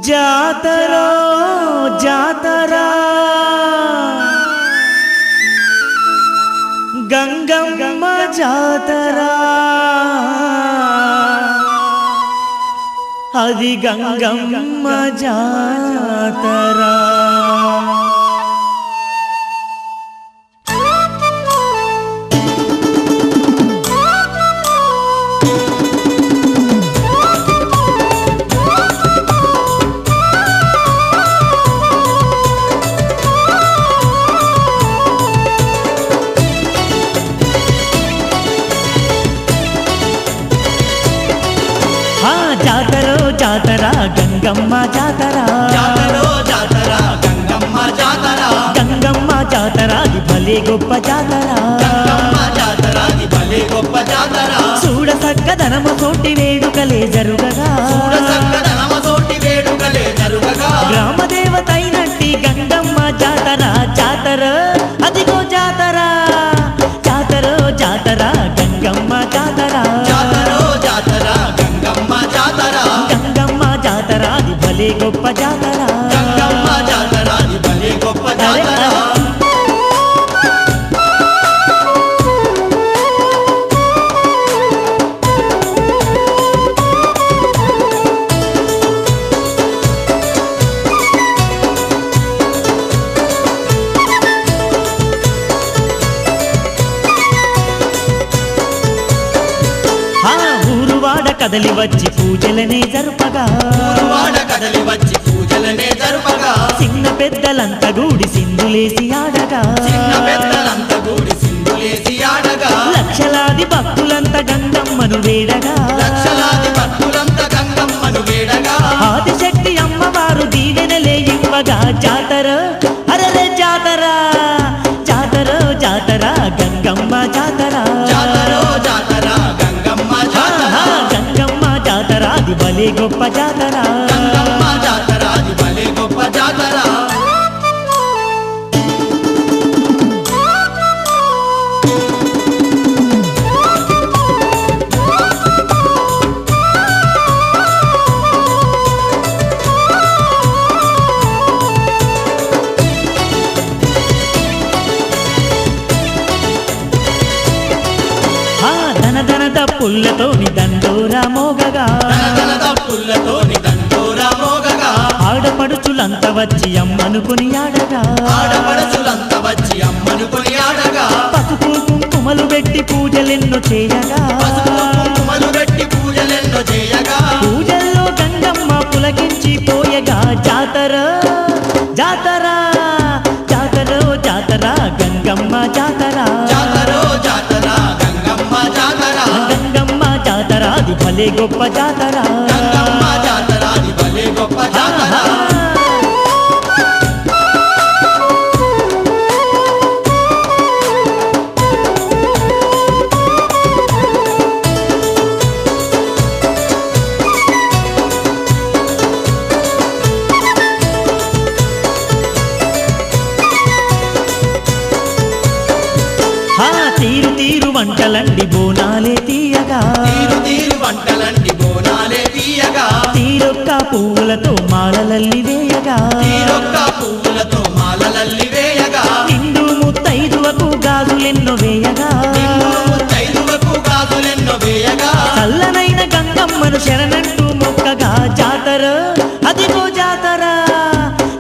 జాతరో జాతరా గంగమ్మ జాతరా అది గంగమ్మ జాతరా జాతరో జాతర గంగమ్మ జాతర జాతరో జాతర గంగమ్మ జాతర గంగమ్మ జాతర అది భలే గొప్ప జాతర గంగమ్మ జాతర అది భలే గొప్ప జాతర చూడ సక్కదనమ తోటి వేడుకలే జరుగగా చూడ సక్కదనమ తోటి వేడుకలే జరుగగా గ్రామ దేవత అయినట్టి గంగమ్మ జాతర జాతర అదిగో జాతర జాతరో జాతర గంగమ్మ జాతర జాతరో జాతర గంగమ్మ జాతర గంగమ్మ జాతర అది భలే గొప్ప జాతర గంగమ్మ జాతర అది భలే గొప్ప జాతర ఊరువాడ కదలి వచ్చి పూజలనే జరుపగా వాడ కదలి వచ్చి పూజలనే జరుపగా చిన్న పెద్దలంతా గూడి సింధులేసి ఆడగా చిన్న పెద్దలంతా కూడి సింధులేసి ఆడగా లక్షలాది భక్తులంతా గంగమ్మను వేడగా లక్షలాది భక్తులంతా గంగమ్మను వేడగా ఆదిశక్తి అమ్మవారు దీవెనలే ఇవ్వగా జాతర అరరే జాతర జాతర జాతర గంగమ్మ జాతర జాతరో జాతర గంగమ్మ జాతర గంగమ్మ జాతర అది భలే గొప్ప జాతర గంగమ్మ జాతర అది భలే గొప్ప జాతర ధనధనద పుల్లతోని దండోరా మోగగా ధనధనద పుల్లతోని దండోరా మోగగా ఆడపడుచులంతా వచ్చి అమ్మనుకుని ఆడగా ఆడపడుచులంతా వచ్చి అమ్మను కొనియాడగా పసుపు కుంకుమలు పెట్టి పూజలెన్నో చేయగా పసుపు కుంకుమలు పెట్టి పూజలెన్నో చేయగా పూజల్లో గంగమ్మ పులకించి పోయగా జాతర జాతర జాతర జాతర గంగమ్మ జాతర జాతరో జాతర గంగమ్మ జాతర గంగమ్మ జాతర అది భలే గొప్ప జాతర గంగమ్మ జాతర అది భలే గొప్ప జాతర తీరు తీరు వంటలండి బోనాలే తీయగా తీరు తీరు వంటలండి బోనాలే తీయగా తీరొక్క పువ్వులతో మాలలల్లి వేయగా తీరొక్క పువ్వులతో మాలలల్లి వేయగా నిండు ముత్తైదువకు గాజులెన్నో వేయగా తైదువకు గాజులెన్నో వేయగా చల్లనైన గంగమ్మను శరణంటూ మొక్కగా జాతర అదిగో జాతర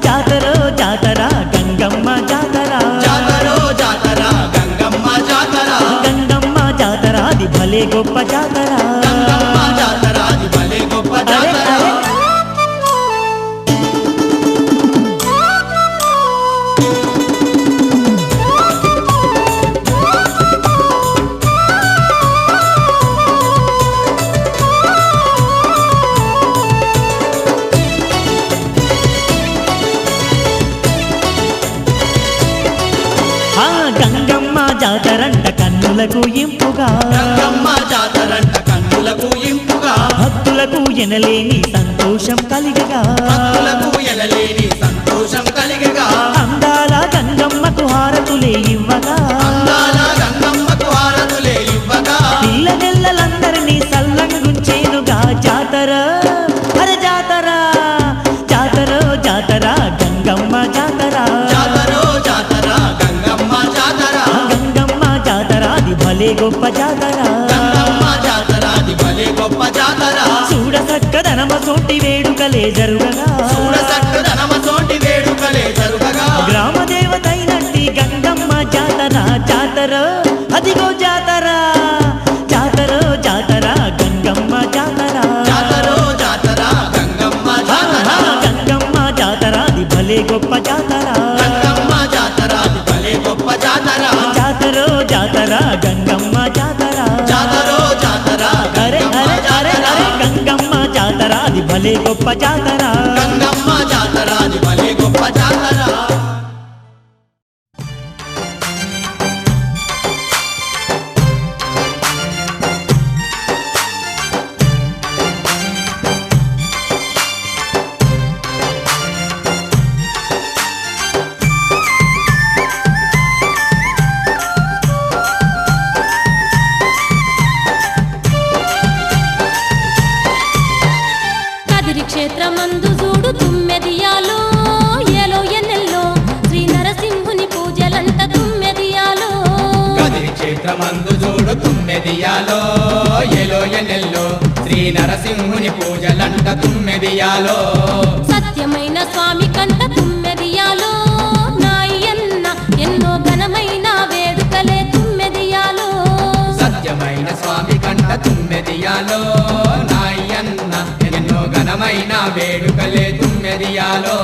జాతర జాతర గంగమ్మ జాతర జాతరో జాతర గంగమ్మ జాతర గంగమ్మ జాతర అది భలే గొప్ప జాతర గంగమ్మ జాతర అది భలే గొప్ప అరే, జాతర అరే. గంగమ్మ జాతరంట కన్నులకు ఇంపుగా గంగమ్మ జాతరంట కన్నులకు ఇంపుగా భక్తుల భక్తులకు ఎనలేని సంతోషం కలిగగా భక్తులకు ఎనలేని సంతోషం కలిగగా అందాల గంగమ్మకు హారతులే ఇవ్వగా అందాల గంగమ్మకు హారతులే ఇవ్వగా పిల్లనెల్లలందరినీ సల్లంగుంచేనుగా జాతర అరే జాతర జాతర జాతర గంగమ్మ జాతర జాతరో జాతర గంగమ్మ జాతర గంగమ్మ జాతర అది భలే గొప్ప జాతర గంగమ్మ జాతర అది భలే గొప్ప జాతర చూడ చక్కదనమ సోటి వేడుకలే జరుగగా చూడ చక్కదనమ తోటి వేడుకలే జరుగగా గ్రామ దేవతైనట్టి గంగమ్మ జాతర జాతర అదిగో జాతర జాతర జాతర గంగమ్మ జాతర జాతరో జాతర గంగమ్మ జాతర గంగమ్మ జాతర అది భలే గొప్ప జాతర గంగమ్మ జాతర అది భలే గొప్ప జాతర జాతర జాతర గంగమ్మ జాతర జాతరో జాతర అరే అరే అరే అరే గంగమ్మ జాతర అది భలే గొప్ప జాతర గంగమ్మ జాతర అది భలే గొప్ప జాతర కదిరి క్షేత్రమందు చూడు తుమ్మెదియాలో ఏలో ఎన్నెల్లో శ్రీ నరసింహుని పూజలంట తుమ్మెదియాలో కదిరి క్షేత్రమందు చూడు తుమ్మెదియాలో ఎలో ఎనెల్లో శ్రీ నరసింహుని పూజలంట తుమ్మెదియాలో సత్యమైన స్వామి కంట తుమ్మెదియాలో నాయన్న ఎన్నో ఘనమైన వేడుకలే తుమ్మెదియాలో సత్యమైన స్వామి కంట తుమ్మెదియాలో నాయన్న ఎన్నో ఘనమైన వేడుకలే తుమ్మెదియాలో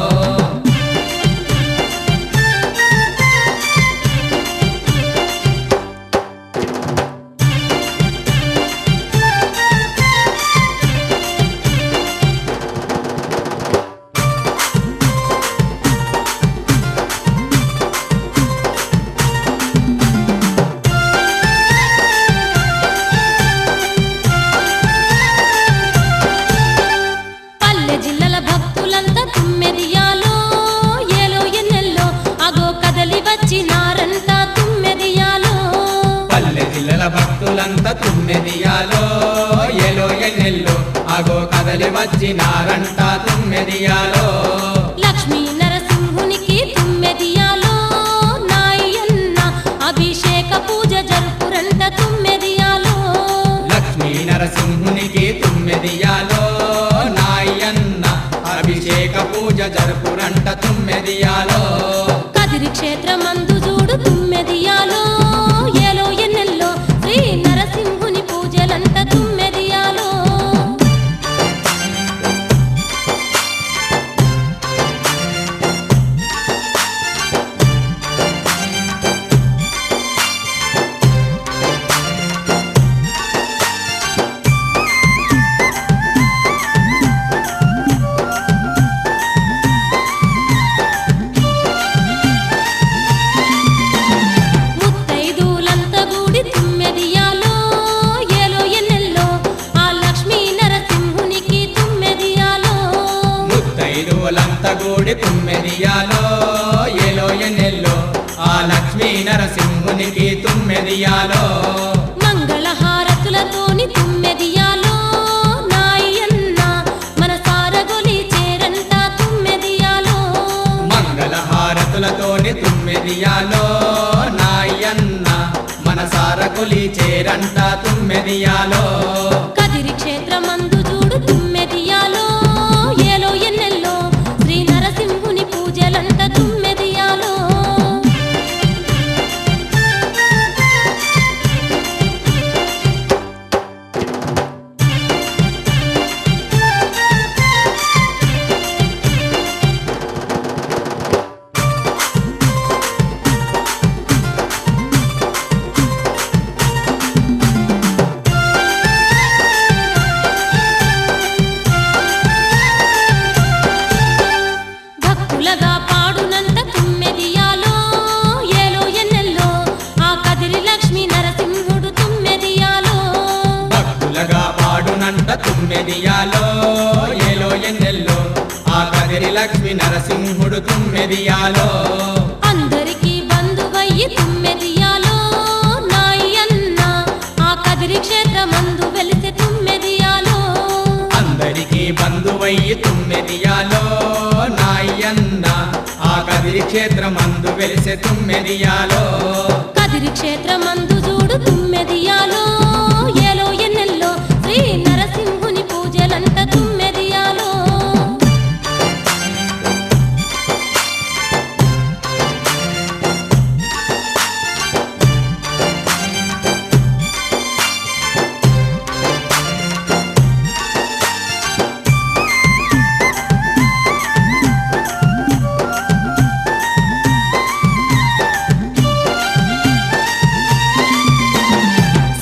పల్లె జిల్లల భక్తులంతా తుమ్మెదియాలో ఏలో ఎన్నెల్లో అగో కదలి వచ్చినారంట తుమ్మెదియాలో పల్లె జిల్లల భక్తులంతా తుమ్మెదియాలో ఎలో ఎన్నెల్లో అగో కదలి వచ్చినారంట తుమ్మెదియాలో లక్ష్మీ నరసింహునికి తుమ్మెదియాలో నాయన్న అభిషేక పూజ జరుపురంట తుమ్మెదియాలో లక్ష్మీ నరసింహునికి తుమ్మెదియాలో నాయన్న అభిషేక పూజ జరుపురంట తుమ్మెదియాలో కదిరి క్షేత్రమందు చూడు తుమ్మెదియాలో ఏలో ఎన్నెల్లో శ్రీ నరసింహుని పూజలంట తుమ్మెదియాలో ముత్తైదులంతా గూడి తుమ్మెదియాలో ఏలో ఎన్నెల్లో ఆ లక్ష్మీ నరసింహునికి తుమ్మెదియాలో ముత్తైదువులంతా గూడి తుమ్మెదియాలో ఎలో ఎన్నెల్లో ఆ లక్ష్మీ నరసింహునికి తుమ్మెదియాలో మంగళహారతులతోని తుమ్మెదియాలో నాయన్న మన సారగొలి చేరంట తుమ్మెదియాలో మంగళహారతులతోని తుమ్మెదియాలో నాయన్న మన సారకులి చేరంట తుమ్మెదియాలో కదిరి క్షేత్రమందు చూడు తుమ్మెదియాలో ఏలో ఎన్నెల్లో శ్రీ నరసింహుని పూజలంట తుమ్మెదియాలో లక్ష్మీ నరసింహుడు తుమ్మెదియాలో అందరికీ బంధువయ్యి తుమ్మెదియాలో నాయన్న ఆ కదిరి క్షేత్రమందు వెలిసే తుమ్మెదియాలో అందరికీ బంధువయ్యి తుమ్మెదియాలో నాయన్న ఆ కదిరి క్షేత్రమందు వెలిసే తుమ్మెదియాలో కదిరి క్షేత్రమందు చూడు తుమ్మెదియాలో ఏలో ఎన్నెల్లో శ్రీ నరసింహుని పూజలంట తుమ్మెదియాలో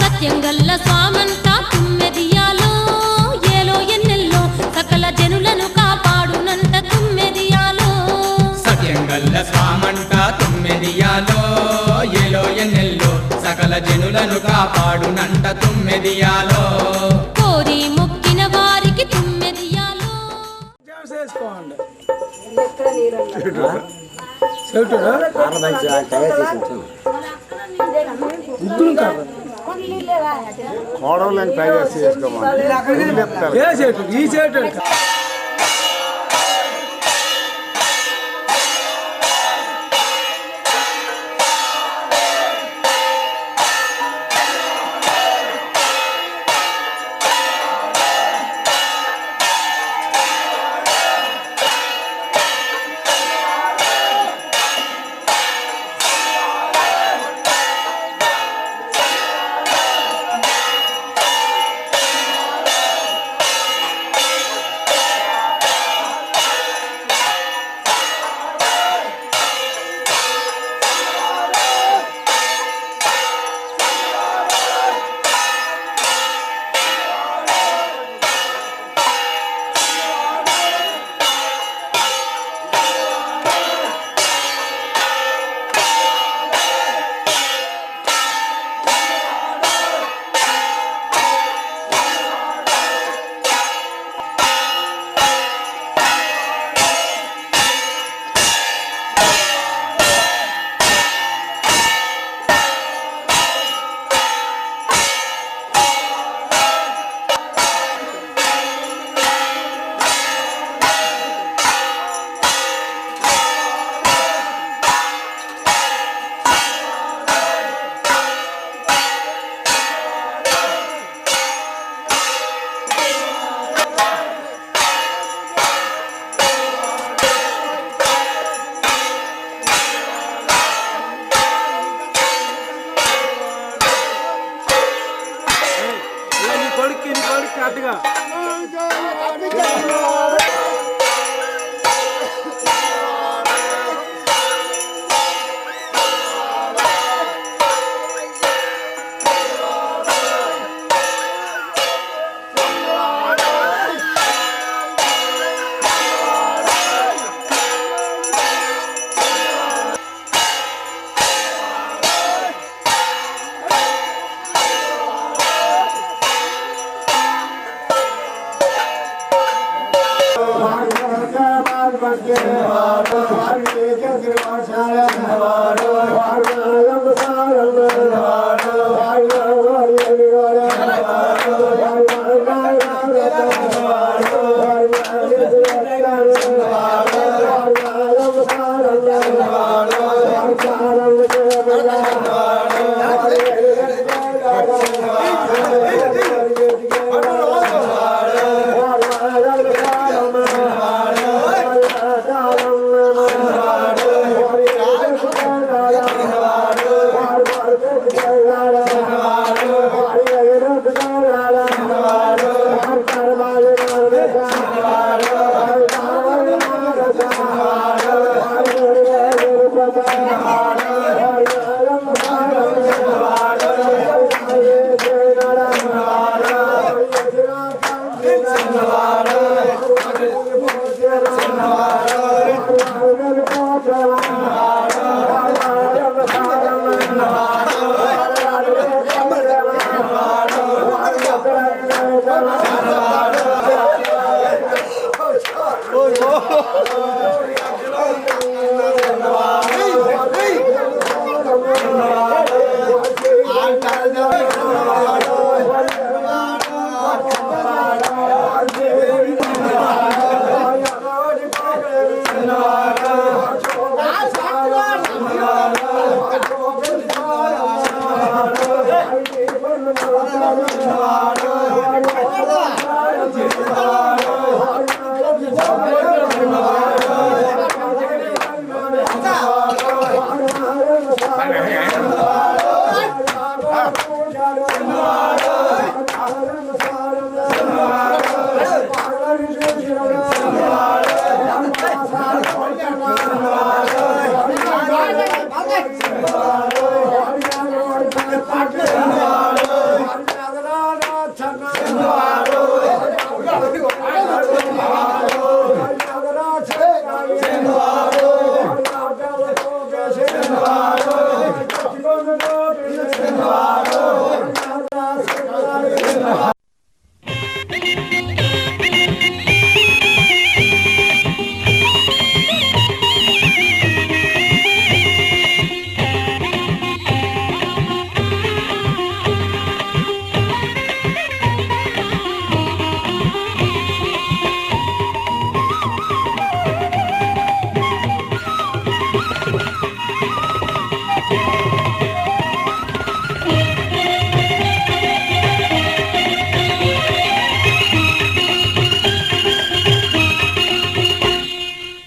సత్యంగల్ల స్వామంతా తుమ్మెదియాలో ఏలో ఎన్నెల్లో సకల జనులను కాపాడునంట తుమ్మెదియాలో సత్యంగల్ల స్వామంట తుమ్మెదియాలో ఏలో ఎన్నెల్లో సకల జనులను కాపాడునంట తుమ్మెదియాలో కోరి మొక్కిన వారికి తుమ్మెదియాలో చేసుకోండి కోడవలని ట్రై చేసుకోమని ఏ చెట్టు ఈ చెట్టు కొడుకు అట్టుగా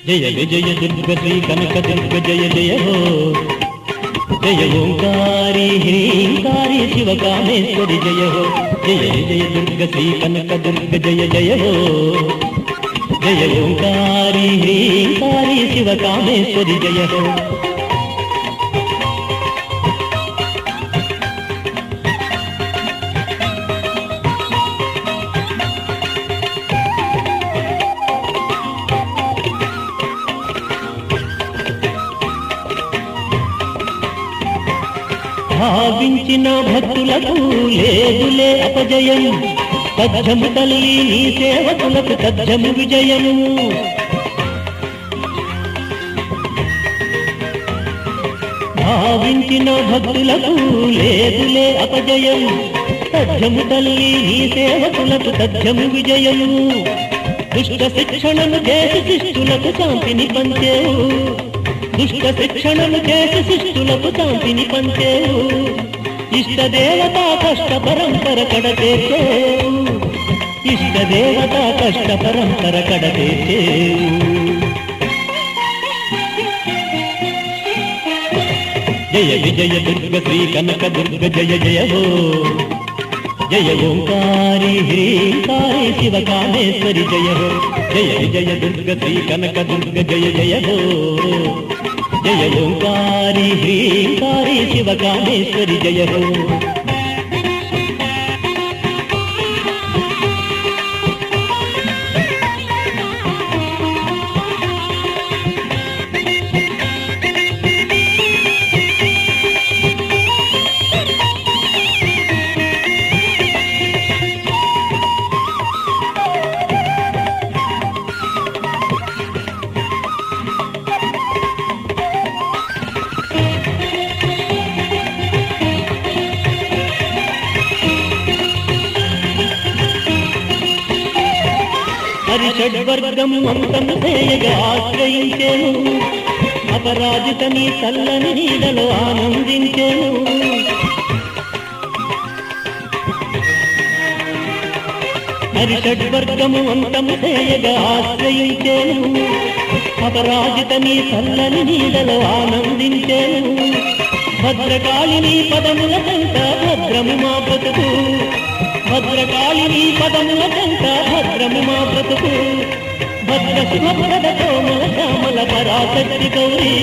జయ విజయ దుర్గ శ్రీ కనక దుర్గ జయ జయ హో జయ ఓంకారి హ్రీంకారి శివకామేశ్వరి జయ హో జయ విజయ దుర్గ శ్రీ కనక దుర్గ జయ జయ హో జయ ఓంకారి హ్రీంకారి శివకామేశ్వరి జయ హో భావించిన భక్తులకు లేదులే అపజయం తజ్జము తల్లి నీ సేవకులకు తజ్జము విజయము భావించిన భక్తులకు లేదులే అపజయం తజ్జము తల్లి నీ సేవకులకు తజ్జము విజయము దుష్ట శిక్షణను చేసి శిష్టులకు శాంతిని పంచేవు దుష్ట శిక్షణను చేసి శిష్టులకు శాంతిని పంచేవు ఇష్టదేవతా కష్ట పరంపర కడతేసేవు ఇష్టదేవతా కష్ట పరంపర కడతేసేవు జయ విజయ దుర్గ శ్రీ కనక దుర్గ జయ జయ హో జయ ఓంకారి హ్రీంకారి శివకామేశ్వరి జయ హో జయ విజయ దుర్గ శ్రీ కనక దుర్గ జయ జయ హో జయ ఓంకారి హ్రీంకారి శివకామేశ్వరి జయ హో హరిషడ్వర్గం అంతము చేయగా ఆశ్రయించేను అపరాజిత నీ చల్లని నీడలో ఆనందించేను హరిషడ్వర్గము అంతము చేయగా ఆశ్రయించేను అపరాజిత నీ చల్లని నీడలో ఆనందించేను భద్రకాళిని పదముల కంట భద్రము మా బ్రతుకు భద్రకాళిని పదముల కంట భద్రము మా బ్రతుకు భద్ర శుభప్రద కోమల శ్యామల పరాశక్తి గౌరీ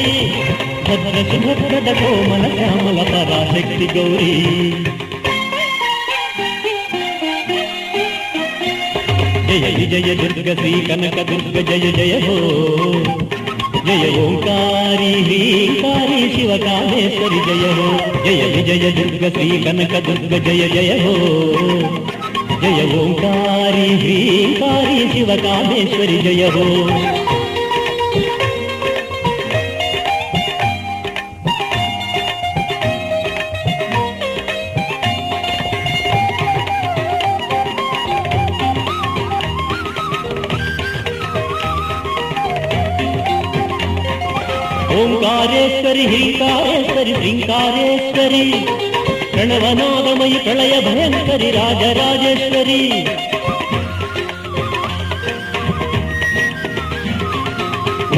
భద్ర శుభప్రద కోమల శ్యామల పరాశక్తి గౌరీ జయ విజయ దుర్గ శ్రీ కనక దుర్గ జయ జయ హో జయ ఓంకారి హ్రీంకారి శివకామేశ్వరి జయ హో జయ విజయ దుర్గ శ్రీ కనక దుర్గ జయ జయ హో జయ ఓంకారి హ్రీంకారి శివకామేశ్వరి జయ హో ఓంకారేశ్వరి హ్రీంకారేశ్వరి శ్రీంకారేశ్వరి ప్రణవనాదమయి ప్రళయ భయంకరి రాజరాజేశ్వరి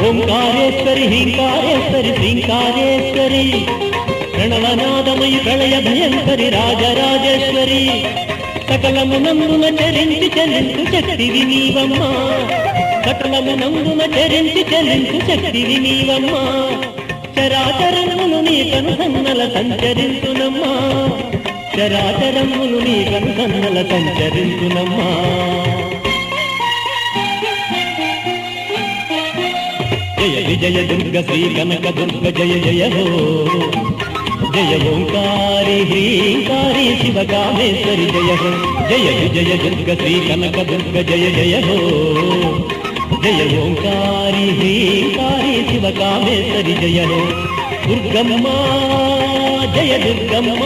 ఓంకారేశ్వరి హీంకారేశ్వరి శ్రీంకారేశ్వరి ప్రణవనాదమయి ప్రళయ భయంకరి రాజరాజేశ్వరి సకలమునందున చరించి చెల్లించు శక్తివి నీవమ్మా సకలమునందున చరించి చెల్లించు శక్తివి నీవమ్మా చరాచరములు నీ కనుసన్నల సంచరించునమ్మా చరాచరములు నీ కనుసన్నల సంచరించునమ్మా జయ విజయ దుర్గ శ్రీ కనక దుర్గ జయ జయ హో జయ ఓంకారి హ్రీంకారి శివకామేశ్వరి జయ హో జయ విజయ దుర్గ శ్రీ కనక దుర్గ జయ జయ హో జయ ఓంకారి హ్రీంకారి శివకామేశ్వరి జయ హో దుర్గమ్మ జయ దుర్గమ్మ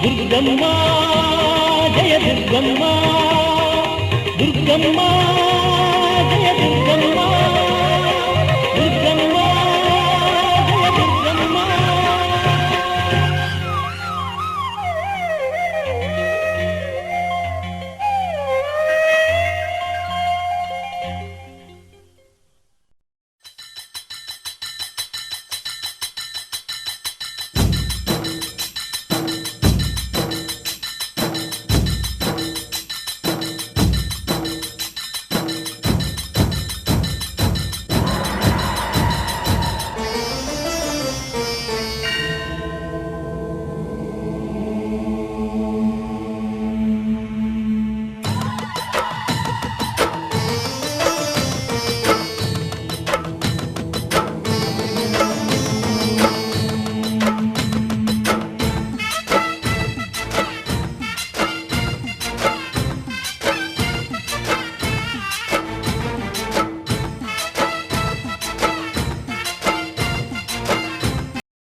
దుర్గమ్మ జయ దుర్గమ్మ దుర్గమ్మ